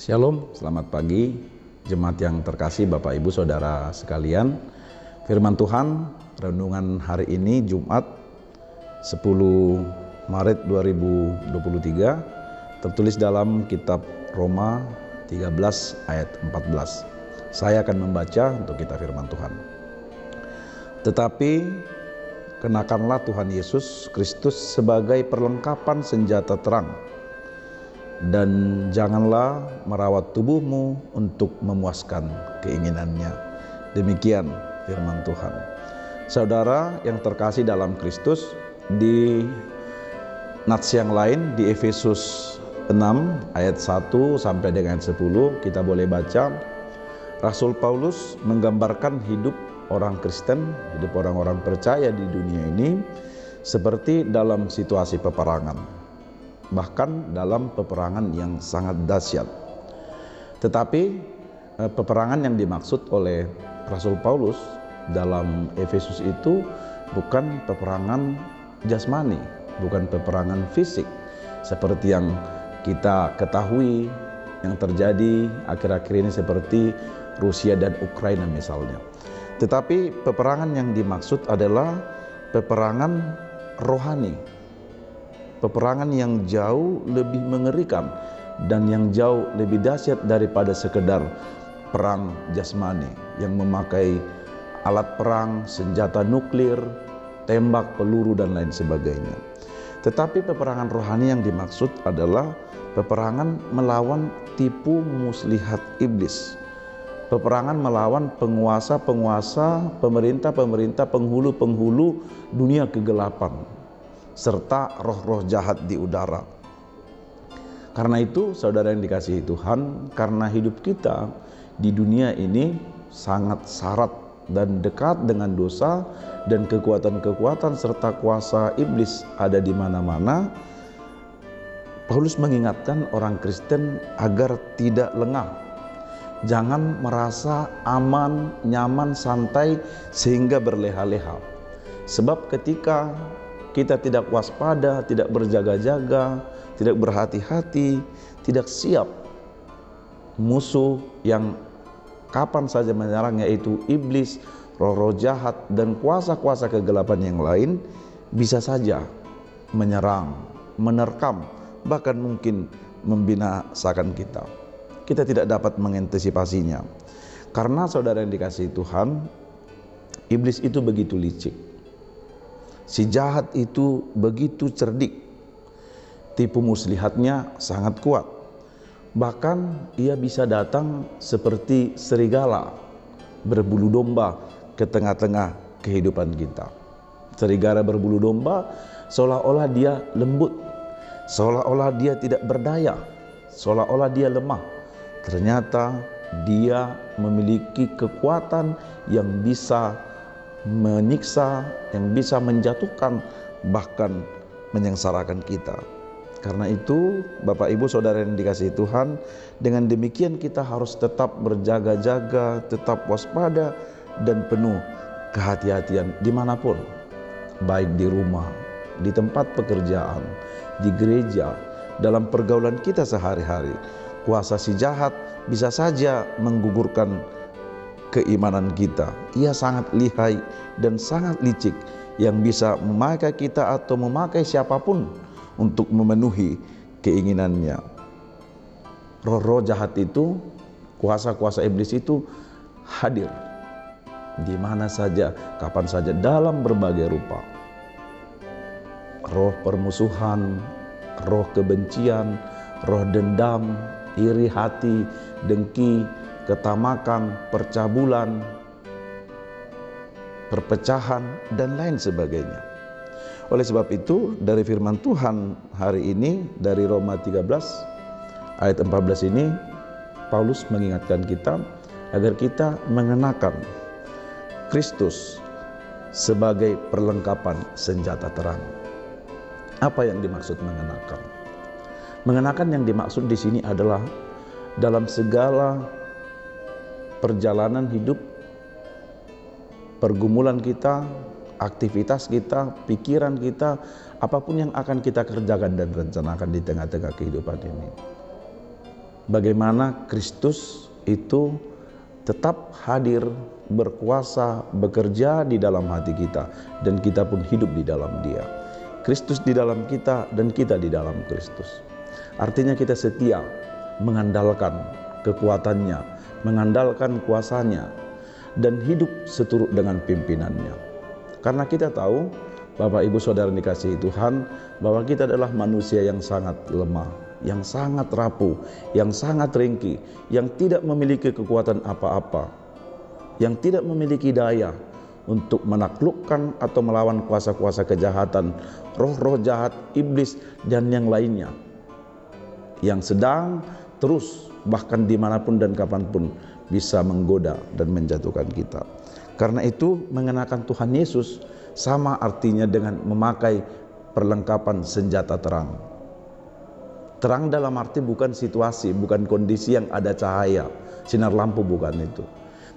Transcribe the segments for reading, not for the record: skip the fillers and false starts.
Shalom, selamat pagi jemaat yang terkasih Bapak Ibu Saudara sekalian. Firman Tuhan renungan hari ini Jumat 10 Maret 2023 tertulis dalam kitab Roma 13 ayat 14. Saya akan membaca untuk kita firman Tuhan. Tetapi kenakanlah Tuhan Yesus Kristus sebagai perlengkapan senjata terang, dan janganlah merawat tubuhmu untuk memuaskan keinginannya. Demikian firman Tuhan. Saudara yang terkasih dalam Kristus, di nats yang lain di Efesus 6 ayat 1 sampai dengan 10 kita boleh baca Rasul Paulus menggambarkan hidup orang Kristen, hidup orang-orang percaya di dunia ini seperti dalam situasi peperangan, bahkan dalam peperangan yang sangat dahsyat. Tetapi peperangan yang dimaksud oleh Rasul Paulus dalam Efesus itu bukan peperangan jasmani, bukan peperangan fisik seperti yang kita ketahui yang terjadi akhir-akhir ini seperti Rusia dan Ukraina misalnya. Tetapi peperangan yang dimaksud adalah peperangan rohani, peperangan yang jauh lebih mengerikan dan yang jauh lebih dahsyat daripada sekedar perang jasmani yang memakai alat perang, senjata nuklir, tembak, peluru dan lain sebagainya. Tetapi peperangan rohani yang dimaksud adalah peperangan melawan tipu muslihat iblis, peperangan melawan penguasa-penguasa, pemerintah-pemerintah, penghulu-penghulu dunia kegelapan, serta roh-roh jahat di udara. Karena itu, saudara yang dikasihi Tuhan, karena hidup kita di dunia ini sangat syarat dan dekat dengan dosa dan kekuatan-kekuatan serta kuasa iblis ada di mana-mana, Paulus mengingatkan orang Kristen agar tidak lengah. Jangan merasa aman, nyaman, santai sehingga berleha-leha. Sebab ketika kita tidak waspada, tidak berjaga-jaga, tidak berhati-hati, tidak siap, musuh yang kapan saja menyerang, yaitu iblis, roh-roh jahat, dan kuasa-kuasa kegelapan yang lain bisa saja menyerang, menerkam, bahkan mungkin membinasakan kita. Kita tidak dapat mengantisipasinya. Karena saudara yang dikasihi Tuhan, iblis itu begitu licik. Si jahat itu begitu cerdik. Tipu muslihatnya sangat kuat. Bahkan ia bisa datang seperti serigala berbulu domba ke tengah-tengah kehidupan kita. Serigala berbulu domba seolah-olah dia lembut, seolah-olah dia tidak berdaya, seolah-olah dia lemah. Ternyata dia memiliki kekuatan yang bisa menyiksa, yang bisa menjatuhkan, bahkan menyengsarakan kita. Karena itu, Bapak Ibu Saudara yang dikasihi Tuhan, dengan demikian kita harus tetap berjaga-jaga, tetap waspada dan penuh kehati-hatian dimanapun, baik di rumah, di tempat pekerjaan, di gereja, dalam pergaulan kita sehari-hari. Kuasa si jahat bisa saja menggugurkan keimanan kita. Ia sangat lihai dan sangat licik yang bisa memakai kita atau memakai siapapun untuk memenuhi keinginannya. Roh-roh jahat itu, kuasa-kuasa iblis itu hadir di mana saja, kapan saja, dalam berbagai rupa. Roh permusuhan, roh kebencian, roh dendam, iri hati, dengki, ketamakan, percabulan, perpecahan, dan lain sebagainya. Oleh sebab itu, dari firman Tuhan hari ini, dari Roma 13 ayat 14 ini, Paulus mengingatkan kita agar kita mengenakan Kristus sebagai perlengkapan senjata terang. Apa yang dimaksud mengenakan? Mengenakan yang dimaksud di sini adalah dalam segala perjalanan hidup, pergumulan kita, aktivitas kita, pikiran kita, apapun yang akan kita kerjakan dan rencanakan di tengah-tengah kehidupan ini. bagaimana Kristus itu tetap hadir, berkuasa, bekerja di dalam hati kita, dan kita pun hidup di dalam Dia. Kristus di dalam kita dan kita di dalam Kristus. Artinya kita setia mengandalkan kekuatannya, mengandalkan kuasanya, dan hidup seturut dengan pimpinannya. Karena kita tahu, Bapak Ibu Saudara dikasihi Tuhan, bahwa kita adalah manusia yang sangat lemah, yang sangat rapuh, yang sangat ringkih, yang tidak memiliki kekuatan apa-apa, yang tidak memiliki daya untuk menaklukkan atau melawan kuasa-kuasa kejahatan, roh-roh jahat, iblis, dan yang lainnya, yang sedang terus bahkan dimanapun dan kapanpun bisa menggoda dan menjatuhkan kita. Karena itu mengenakan Tuhan Yesus sama artinya dengan memakai perlengkapan senjata terang. Terang dalam arti bukan situasi, bukan kondisi yang ada cahaya, sinar lampu, bukan itu.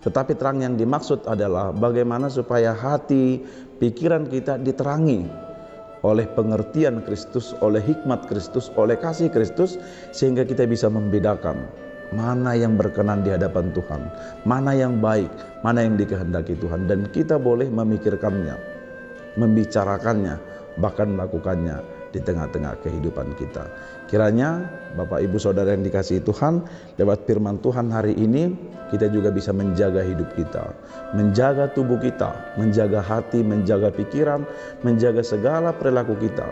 Tetapi terang yang dimaksud adalah bagaimana supaya hati, pikiran kita diterangi oleh pengertian Kristus, oleh hikmat Kristus, oleh kasih Kristus, sehingga kita bisa membedakan mana yang berkenan di hadapan Tuhan, mana yang baik, mana yang dikehendaki Tuhan, dan kita boleh memikirkannya, membicarakannya, bahkan melakukannya di tengah-tengah kehidupan kita. Kiranya Bapak Ibu Saudara yang dikasihi Tuhan, lewat firman Tuhan hari ini kita juga bisa menjaga hidup kita, menjaga tubuh kita, menjaga hati, menjaga pikiran, menjaga segala perilaku kita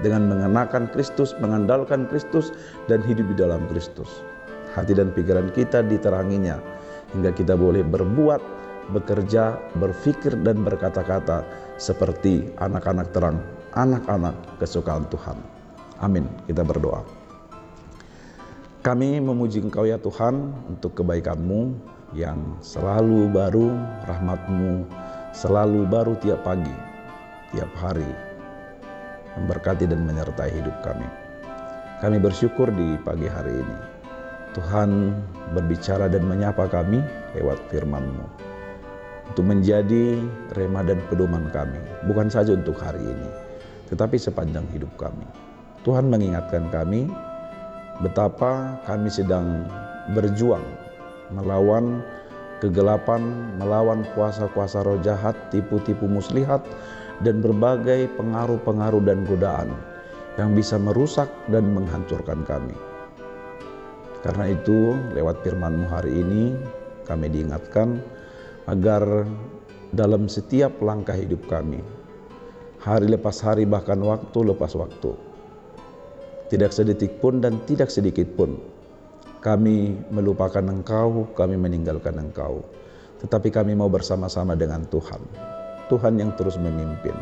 dengan mengenakan Kristus, mengandalkan Kristus, dan hidup di dalam Kristus. Hati dan pikiran kita diteranginya hingga kita boleh berbuat, bekerja, berpikir, dan berkata-kata seperti anak-anak terang, anak-anak kesukaan Tuhan. Amin. Kita berdoa. Kami memuji Engkau ya Tuhan untuk kebaikan-Mu yang selalu baru, rahmat-Mu selalu baru tiap pagi, tiap hari, memberkati dan menyertai hidup kami. Kami bersyukur di pagi hari ini Tuhan berbicara dan menyapa kami lewat firman-Mu untuk menjadi rema dan pedoman kami, bukan saja untuk hari ini, tetapi sepanjang hidup kami. Tuhan mengingatkan kami betapa kami sedang berjuang melawan kegelapan, melawan kuasa-kuasa roh jahat, tipu-tipu muslihat, dan berbagai pengaruh-pengaruh dan godaan yang bisa merusak dan menghancurkan kami. Karena itu, lewat firman-Mu hari ini, kami diingatkan agar dalam setiap langkah hidup kami, hari lepas hari, bahkan waktu lepas waktu, tidak sedetik pun dan tidak sedikit pun kami melupakan Engkau, kami meninggalkan Engkau. Tetapi kami mau bersama-sama dengan Tuhan. Tuhan yang terus memimpin,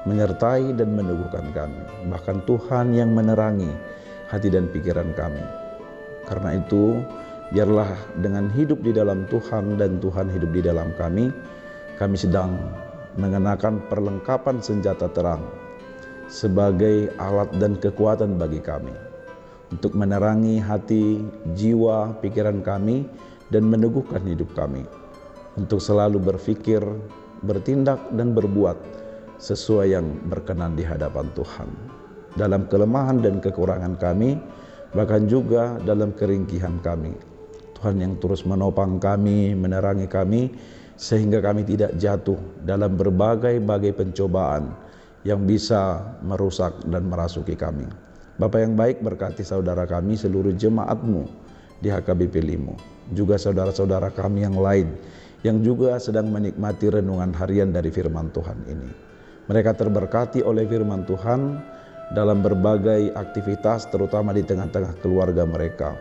menyertai dan meneguhkan kami. Bahkan Tuhan yang menerangi hati dan pikiran kami. Karena itu, biarlah dengan hidup di dalam Tuhan dan Tuhan hidup di dalam kami sedang mengenakan perlengkapan senjata terang sebagai alat dan kekuatan bagi kami untuk menerangi hati, jiwa, pikiran kami, dan meneguhkan hidup kami untuk selalu berpikir, bertindak, dan berbuat sesuai yang berkenan di hadapan Tuhan. Dalam kelemahan dan kekurangan kami, bahkan juga dalam keringkihan kami, Tuhan yang terus menopang kami, menerangi kami, sehingga kami tidak jatuh dalam berbagai-bagai pencobaan yang bisa merusak dan merasuki kami. Bapa yang baik, berkati saudara kami, seluruh jemaat-Mu di HKBP Limo, juga saudara-saudara kami yang lain yang juga sedang menikmati renungan harian dari firman Tuhan ini. Mereka terberkati oleh firman Tuhan dalam berbagai aktivitas, terutama di tengah-tengah keluarga mereka.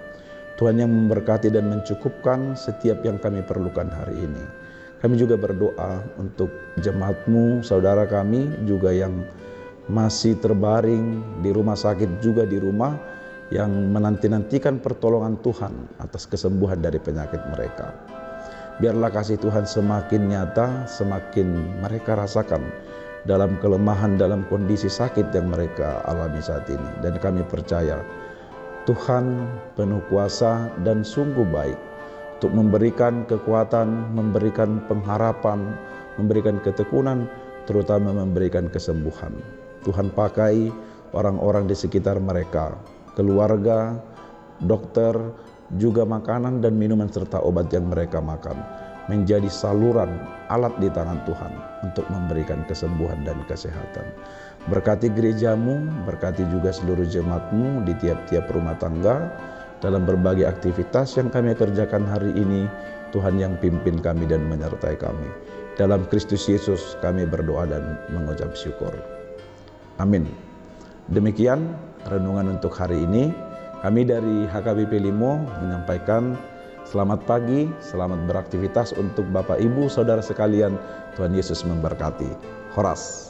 Tuhan yang memberkati dan mencukupkan setiap yang kami perlukan hari ini. Kami juga berdoa untuk jemaat-Mu, saudara kami juga yang masih terbaring di rumah sakit, juga di rumah, yang menanti-nantikan pertolongan Tuhan atas kesembuhan dari penyakit mereka. Biarlah kasih Tuhan semakin nyata, semakin mereka rasakan dalam kelemahan, dalam kondisi sakit yang mereka alami saat ini. Dan kami percaya Tuhan penuh kuasa dan sungguh baik untuk memberikan kekuatan, memberikan pengharapan, memberikan ketekunan, terutama memberikan kesembuhan. Tuhan pakai orang-orang di sekitar mereka, keluarga, dokter, juga makanan dan minuman serta obat yang mereka makan menjadi saluran alat di tangan Tuhan untuk memberikan kesembuhan dan kesehatan. Berkati gerejamu, berkati juga seluruh jemaatmu di tiap-tiap rumah tangga, dalam berbagai aktivitas yang kami kerjakan hari ini. Tuhan yang pimpin kami dan menyertai kami. Dalam Kristus Yesus kami berdoa dan mengucap syukur. Amin. Demikian renungan untuk hari ini. Kami dari HKBP Limo menyampaikan selamat pagi, selamat beraktivitas untuk Bapak Ibu Saudara sekalian. Tuhan Yesus memberkati. Horas.